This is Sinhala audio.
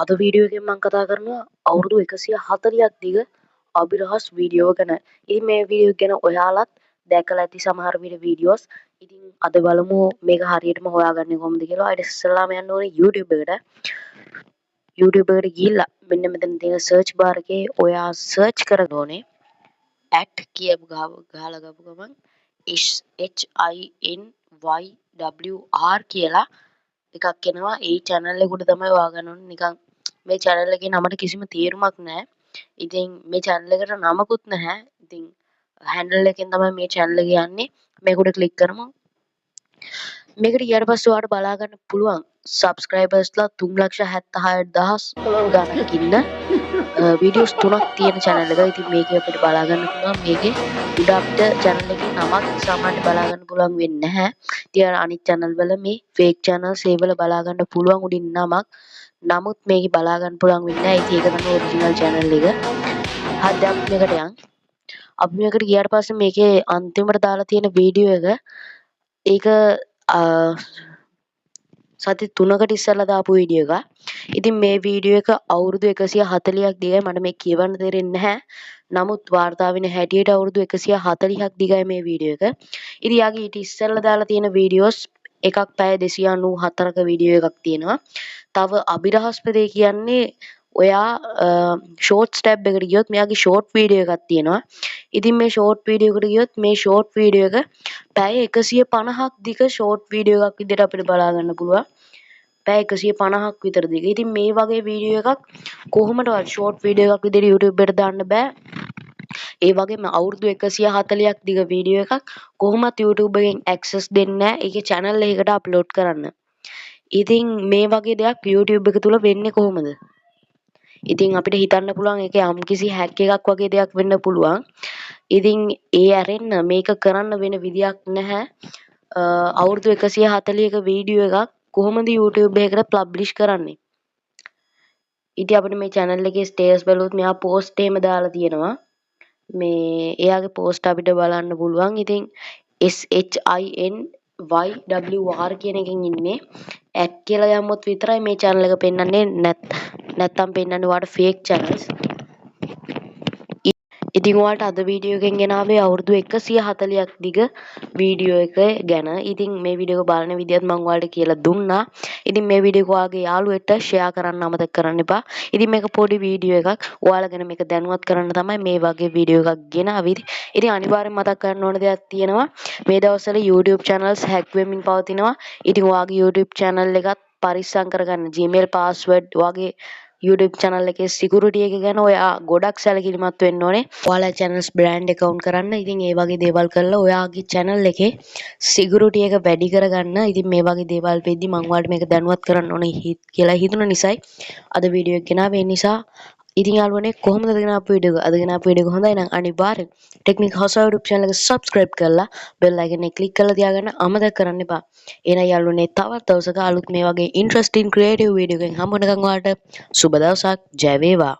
අද වීඩියෝ එකෙන් මම කතා කරනවා අවුරුදු 140ක් දිග අභිරහස් වීඩියෝ ගැන. ඉතින් මේ වීඩියෝ ගැන ඔයාලත් දැකලා ඇති සමහර වීඩියෝස්. ඉතින් අද බලමු මේක හරියටම හොයාගන්නේ කොහොමද කියලා. ඊට ඉස්සෙල්ලාම යන්න ඕනේ YouTube එකට. YouTube එකට ගිහිල්ලා මෙන්න මෙතන තියෙන search bar එකේ ඔයා search කරන්න ඕනේ @ ගහලා ගමු ගමන් HINYWR කියලා එකක් එනවා. ඒ channel එකට තමයි හොයාගන්න ඕනේ. නිකන් මේ channel එකේ නමට කිසිම තේරුමක් නැහැ. ඉතින් මේ channel එකට නමකුත් නැහැ. ඉතින් handle එකෙන් තමයි මේ channel එක යන්නේ. මේකට click කරමු. මේකට ගියාට පස්සේ ඔයාලට බලා ගන්න පුළුවන් subscribersලා 3,76,000 ගණනක් ඉන්න videos 3ක් තියෙන channel එක. ඉතින් මේකේ අපිට බලා ගන්න පුළුවන් මේකේ උඩ අපිට channel එකේ නමක් සාමාන්‍යයෙන් බලා ගන්න පුළුවන් වෙන්නේ නැහැ. ඉතින් අනිත් channel වල මේ fake channels ඒ වල බලා ගන්න පුළුවන් උඩින් නමක්. නමුත් මේකේ බලා ගන්න පුළුවන් වෙන්නේ නැහැ. ඉතින් ඒක තමයි original channel එක. හරි දැන් මේකට යන්. අපි මේකට ගියාට පස්සේ මේකේ අන්තිමට දාලා තියෙන වීඩියෝ එක ඒක සති 3කට ඉස්සෙල්ලා දාපු වීඩියෝ එකක්. ඉතින් මේ වීඩියෝ එක අවුරුදු 140ක් දිගයි. මට මේ කියවන්න තේරෙන්නේ නැහැ. නමුත් වාර්තා වෙන හැටියට අවුරුදු 140ක් දිගයි මේ වීඩියෝ එක. ඉතින් යාගේ ඊට ඉස්සෙල්ලා දාලා තියෙන වීඩියෝස් එකක් පැය 294ක වීඩියෝ එකක් තියෙනවා. තව අභිරහස්පති කියන්නේ ඔයා ෂෝට්ස් ටැබ් එකට ගියොත් මෙයාගේ ෂෝට් වීඩියෝ එකක් තියෙනවා. ඉතින් මේ ෂෝට් වීඩියෝ එකට ගියොත් මේ ෂෝට් වීඩියෝ එක පැය 150ක් දිග ෂෝට් වීඩියෝ එකක් විදිහට අපිට බලා ගන්න පුළුවන්. පැය 150ක් විතර දිග. ඉතින් මේ වගේ වීඩියෝ එකක් කොහොමදවත් ෂෝට් වීඩියෝ එකක් විදිහට YouTube එකට දාන්න බෑ. ඒ වගේම අවුරුදු 140ක් දිග වීඩියෝ එකක් කොහොමත් YouTube එකෙන් access දෙන්නේ නැහැ. ඒකේ channel එකකට upload කරන්න. ඉතින් මේ වගේ දෙයක් YouTube එක තුල වෙන්නේ කොහොමද? ඉතින් අපිට හිතන්න පුළුවන් ඒක යම්කිසි හැක් එකක් වගේ දෙයක් වෙන්න පුළුවන්. ඉතින් ඒ ඇරෙන්න මේක කරන්න වෙන විදියක් නැහැ. අවුරුදු 140ක වීඩියෝ එකක් කොහොමද YouTube එකකට පබ්ලිෂ් කරන්නේ? ඉතින් අපිට මේ channel එකේ status බලුවොත් මෙයා post එහෙම දාලා තියෙනවා. මේ එයාගේ post අපිට බලන්න පුළුවන්. ඉතින් SHINYWR කියන එකෙන් ඉන්නේ. ඇඩ් කියලා දැම්මොත් විතරයි මේ channel එක පෙන්වන්නේ. නැත්තම් පෙන්වන්නේ ඔයාලට fake channels. ඉතින් ඔයාලට අද වීඩියෝ එකෙන් ගෙනාවේ අවුරුදු 140ක් දිග වීඩියෝ එක ගැන. ඉතින් මේ වීඩියෝ එක බලන විදිහත් මම ඔයාලට කියලා දුන්නා. ඉතින් මේ වීඩියෝ එක ඔයාගේ යාළුවෙක්ට ෂෙයා කරන්න අමතක කරන්න එපා. ඉතින් මේක පොඩි වීඩියෝ එකක්. ඔයාලා ගැන මේක දැනුවත් කරන්න තමයි මේ වගේ වීඩියෝ එකක් ගෙනාවේ. ඉතින් අනිවාර්යෙන් මතක් කරන්න ඕන දෙයක් තියෙනවා. මේ දවස්වල YouTube channels hack වෙමින් පවතිනවා. ඉතින් ඔයාගේ YouTube channel එකත් පරිස්සම් කරගන්න. Gmail password වගේ YouTube channel එකේ security එක ගැන ඔයා ගොඩක් සැලකිලිමත් වෙන්න ඕනේ. ඔයාලා channels brand account කරන්න. ඉතින් ඒ වගේ දේවල් කරලා ඔයාගේ channel එකේ security එක වැඩි කරගන්න. ඉතින් මේ වගේ දේවල් වෙද්දි මම ඔයාලට මේක දැනුවත් කරන්න ඕනේ කියලා හිතුන නිසායි අද වීඩියෝ එක ගෙනාවේ. නිසා ඉතින් යාළුවනේ කොහොමද ගෙනාපු වීඩියෝ එක? අද ගෙනාපු වීඩියෝ එක හොඳයි නම් අනිවාර්යෙන් ටෙක්නික් හවුස් YouTube channel එක subscribe කරලා bell icon එක click කරලා තියාගන්න අමතක කරන්න එපා. එහෙනම් යාළුවනේ තවත් දවසක අලුත් මේ වගේ interesting creative video එකකින් හම්බ වෙනකන් ඔයාලට සුබ දවසක්. ජය වේවා.